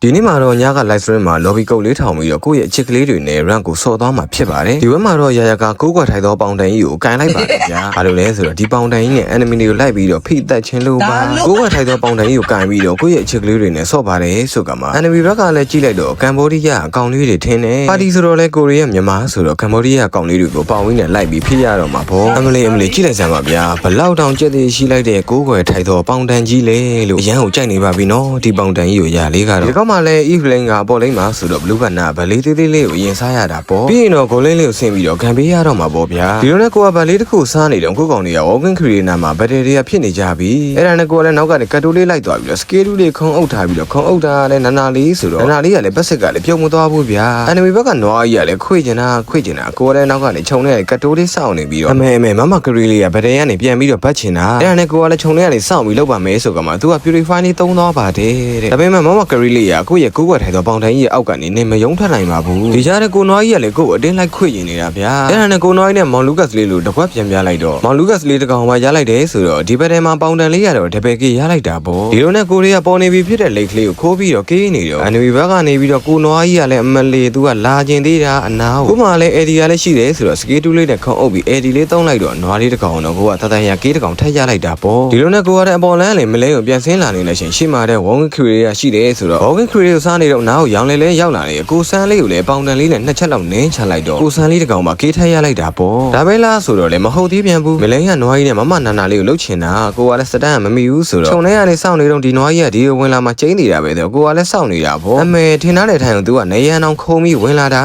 ဒီနေ့မှာတော့ညက live stream မှာ lobby ကုတ်လေးထောင်ပြီးတော့ကိုယ့်ရဲ့အချစ်ကလေးတွေနဲ့ rank ကိုဆော့သွားမှာဖြစ်ပါတယ်ဒီဘက်မှာတော့ရာရာကကိုးကွက်ထိုင်သောပေါင်တန်ကြီးကိုကန်လိုက်ပါတယ်ဗျာဘာလို့လဲဆိုတော့ဒီပေါင်တန်ကြီးနဲ့ enemy တွေကိုလိုက်ပြီးတော့ဖိတက်ချင်းလို့ပါကိုးကွက်ထိုင်သောပေါင်တန်ကြီးကိုကန်ပြီးတော့ကိုယ့်ရဲ့အချစ်ကလေးတွေနဲ့ဆော့ပါတယ်ဆိုကမှ enemy ဘက်ကလည်းကြည့်လိုက်တော့ကမ်ဘောဒီးယားအကောင်လေးတွေထင်းတယ်ပါတီဆိုတော့လဲကိုရီးယားမြန်မာဆိုတော့ကမ်ဘောဒီးယားအကောင်လေးတွေကိုပေါင်ဝင်းနဲ့လိုက်ပြီးဖိရတော့မှာပေါ့အမလေးကြည့်လိုက်စမ်းပါဗျာဘလောက်တောင်ကြက်သေးရှိလိုက်တဲ့ကိုးကွယ်ထိုင်သောပေါင်တန်ကြီးလေလို့အရန်ကိုကြိုက်နေပါပြီနော်ဒီပေါင်တန်ကြီးကိုရလေးကတော့ဒီကောင်မှလည်း evening ကပေါ်လိမ့်မှာဆိုတော့ blue ကနာဗလေးသေးသေးလေးကိုရင်စားရတာပေါ့ပြီးရင်တော့ဂိုလင်းလေးကိုဆင်းပြီးတော့ခံပေးရတော့မှာပေါ့ဗျာဒီလိုနဲ့ကိုကဗလေးတစ်ခုစားနေတော့ကိုကောင်တွေက walking creator မှာ battery တွေကဖြစ်နေကြပြီအဲ့ဒါနဲ့ကိုကလည်းနောက်ကနေကတ်တိုးလေးလိုက်သွားပြီးတော့ scale လေးခုံအုပ်ထားပြီးတော့ခုံအုပ်တာလည်းနာလေးဆိုတော့နာလေးကလည်းပတ်စစ်ကလည်းပြုံမသွားဘူးဗျာ enemy ဘက်ကနွားကြီးကလည်းခွေကျင်တာကိုကလည်းနောက်ကနေခြုံနေတဲ့ကတ်တိုးလေးစောင့်နေပြီးတော့အမေမကရီလေးက battery ကနေပြန်ပြီးတော့ဘတ်ချင်တာအဲ့ဒါနဲ့ကိုကလည်းခြုံနေကနေစောင့်ပြီးလောက်ပါမယ်ဆိုကမှသူက purify လေးသုံးသွားပါတယ်တဲ့ဒါပေမဲ့မကရီလေးကကိုယ့်ရဲ့ကိုးကွက်ထိုင်သောပေါင်တန်းကြီးရဲ့အောက်ကနေနေမယုံထနိုင်ပါဘူးဒီကြားတဲ့ကိုနွားကြီးကလည်းကို့အတင်းလိုက်ခွေရင်နေတာဗျာအဲ့ဒါနဲ့ကိုနွားကြီးနဲ့မောင်လူကတ်လေးလိုတကွက်ပြန်ပြလိုက်တော့မောင်လူကတ်လေးတကောင်မှရလိုက်တယ်ဆိုတော့ဒီဘက်ထဲမှာပေါင်တန်လေးရတော့တပယ်ကေရလိုက်တာပေါ့ဒီလိုနဲ့ကိုလေးကပေါ်နေပြီဖြစ်တဲ့လိတ်ကလေးကိုခိုးပြီးတော့ကေးနေတော့အန်နဗီဘက်ကနေပြီးတော့ကိုနွားကြီးကလည်းအမလေးသူကလာကျင်သေးတာအနာကိုမှလည်းအေဒီကလည်းရှိတယ်ဆိုတော့စကေးတူးလေးနဲ့ခုံအုပ်ပြီးအေဒီလေးသုံးလိုက်တော့နွားလေးတကောင်တော့ကိုကတတန်ရကေးတကောင်ထက်ရလိုက်တာပေါ့ဒီလိုနဲ့ကိုကလည်းအပေါ်လန်းလည်းမလဲကိုပြန်ဆင်းလာနေလဲရှင်ရှေ့မှာတဲ့ walking creator ရရှိတယ်ဆိုတော့ walking creator ကိုစားနေတော့နားကိုရောင်လဲရောက်လာတယ်ကိုဆန်းလေးကိုလည်းပေါင်တန်လေးနဲ့နှစ်ချက်လောက်နင်းချလိုက်တော့ကိုဆန်းလေးတကောင်မှကေးထက်ရလိုက်တာပေါ့ဒါပဲလားဆိုတော့လည်းမဟုတ်သေးပြန်ဘူးမလဲကနွားကြီးနဲ့မနာနာလေးကိုလှုပ်ချင်တာကိုကလည်းစတန်ကမမီဘူးဆိုတော့ခြုံထဲကနေစောင့်နေတော့ဒီနွားကြီးကဒီဝင်လာမှကျင်းနေတာပဲတော့ကိုကလည်းစောင့်နေတာပေါ့အမေထင်ထားတဲ့ထိုင်ကိုသူကနေရန်အောင်ခုံပြီးဝင်လာတ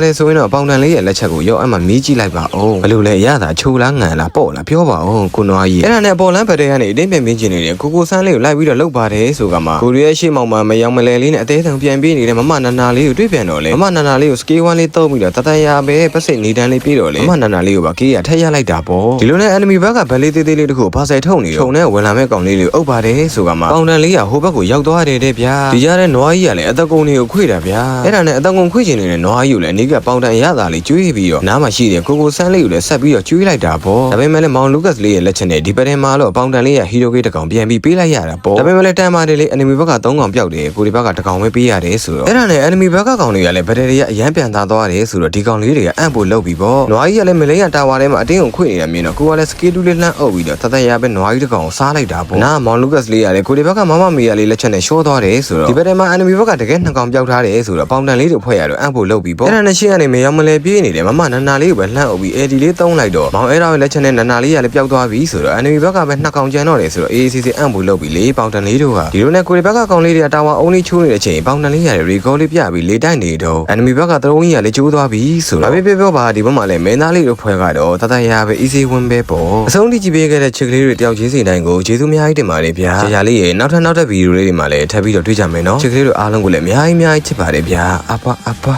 ယ်ဆိုရင်တော့ပေါင်တန်လေးရဲ့လက်ချက်ကိုရောက်အမှမီးကြည့်လိုက်ပါအောင်ဘလို့လဲရတာချိုးလားငံလားပေါ့လားပြောပါအောင်ကိုနွားကြီးအဲ့ဒါနဲ့ပေါ်လန်းဘက်တဲကနေအတင်းပြန်မြင်ချင်နေတယ်ကိုဆန်းလေးကိုလိုက်ပြီးတော့လှုပ်ပါတယ်ဆိုကမှကိုရီးယားရှေ့မောင်မှာမယောင်မလဲလေးနဲ့အသေးထံပြန်ပြေးနေတဲ့မနာနာလေးကိုတွေ့ပြန်တော့လေမနာနာလေးကိုစကေးဝမ်းလေးတုံးပြီးတော့တတန်ရပဲပတ်စစ်နေတန်းလေးပြေးတော့လေမနာနာလေးကိုပါကေးရထက်ရလိုက်တာပေါ့ဒီလိုနဲ့ enemy ဘက်ကဗလေးသေးသေးလေးတခုဘာဆိုင်ထုတ်နေတော့ခြုံနဲ့ဝင်လာမဲ့ကောင်လေးကိုအုပ်ပါတယ်ဆိုကမှပေါင်တန်လေးကဟိုဘက်ကိုရောက်သွားတယ်တဲ့ဗျာဒီရတဲ့နွားကြီးကလည်းအသက်ကုန်တွေကိုခွေတာဗျာအဲ့ဒါနဲ့အသက်ကုန်ခွေချင်နေတဲ့နွားကြီးကိုလည်းအနီးကပေါင်တန်ရတာလေးကျွေးပြီးတော့နားမှာရှိတဲ့ကိုဆန်းလေးကိုလည်းဆက်ပြီးတော့ကျွေးလိုက်တာပေါ့ဒါပေမဲ့လည်းမောင်လူကတ်လေးရဲ့လက်ချက်နဲ့ဒီပဒင်မှာတော့ပေါင်တန်လေးရဲ့ဟီရိုဂေးတကောင်ပြန်ပြီးပေးလိုက်ရတာပေါ့ဒါပေမဲ့လည်းတန်ပါတယ်လေ enemy ဘက်က3ကောင်ပျောက်တယ်ကိုဒီဘက်ကတကောင်ပဲပေးရတယ်ဆိုတော့အဲ့ဒါနဲ့ enemy ဘက်ကကောင်တွေကလည်းဗဒယ်တွေကအရန်ပြန်သားသွားတယ်ဆိုတော့ဒီကောင်လေးတွေကအံ့ဖို့လုပ်ပြီးပေါ့နွားကြီးကလည်းမလိန်ရတာဝါထဲမှာအတင်းကိုခွေနေတာမြင်တော့ကိုကလည်းစကေးတူးလေးလှမ်းအုပ်ပြီးတော့တသက်ရပဲနွားကြီးတကောင်ကိုစားလိုက်တာပေါ့နားမောင်လူကတ်လေးကလည်းကိုဒီဘက်ကမမမီယာလေးလက်ချက်နဲ့ရှိုးသွားတယ်ဆိုတော့ဒီဘက်ထဲမှာ enemy ဘက်ကတကယ်2ကောင်ပျောက်ထားတယ်ဆိုတော့ပေါင်တန်လေးတွေဖွဲ့ရတော့အံ့ဖို့လုပ်ပြီးပေါ့အဲ့ဒါနဲ့ရှင်းကနေမရောက်မလဲပြေးနေတယ်မနာနာလေးကိုပဲလှမ်းအုပ်ပြီး AD လေးသုံးလိုက်တော့မောင်အဲ့ဒါရဲ့လက်ချက်နဲ့နာနာလေးကလည်းပျောက်သွားပြီဆိုတော့ enemy ဘက်ကပဲ2ကောင်ကျန်တော့တယ်ဆိုတော့ AACC အံ့ဖို့လုပ်ပြီးလေပေါင်တန်လေးတို့ကဒီလိုနဲ့ကိုဒီဘက်ကကောင်လေးတွေကတာဝါအုံးလေးချိုးနေတဲ့အချိန်ပေါင်တန်လေးရတယ် recall လေးပြပြီးလေတိုက်နေတော့ enemy ဘက်ကသရုံးကြီးကလည်းကျိုးသွားပြီဆိုတော့ပြောပါဒီဘက်မှာလည်းမင်းသားလေးတို့ဖွဲ့ကတော့တတရပဲ easy win ပဲပေါ့အဆုံးထိကြည့်ပေးခဲ့တဲ့ချစ်ကလေးတွေတယောက်ချင်းစီတိုင်းကိုကျေးဇူးအများကြီးတင်ပါတယ်ဗျာကြာကြာလေးရေနောက်ထပ်ဗီဒီယိုလေးတွေမှာလည်းထပ်ပြီးတော့တွေ့ကြမယ်နော်ချစ်ကလေးတို့အားလုံးကိုလည်းအများကြီးချစ်ပါတယ်ဗျာအပါ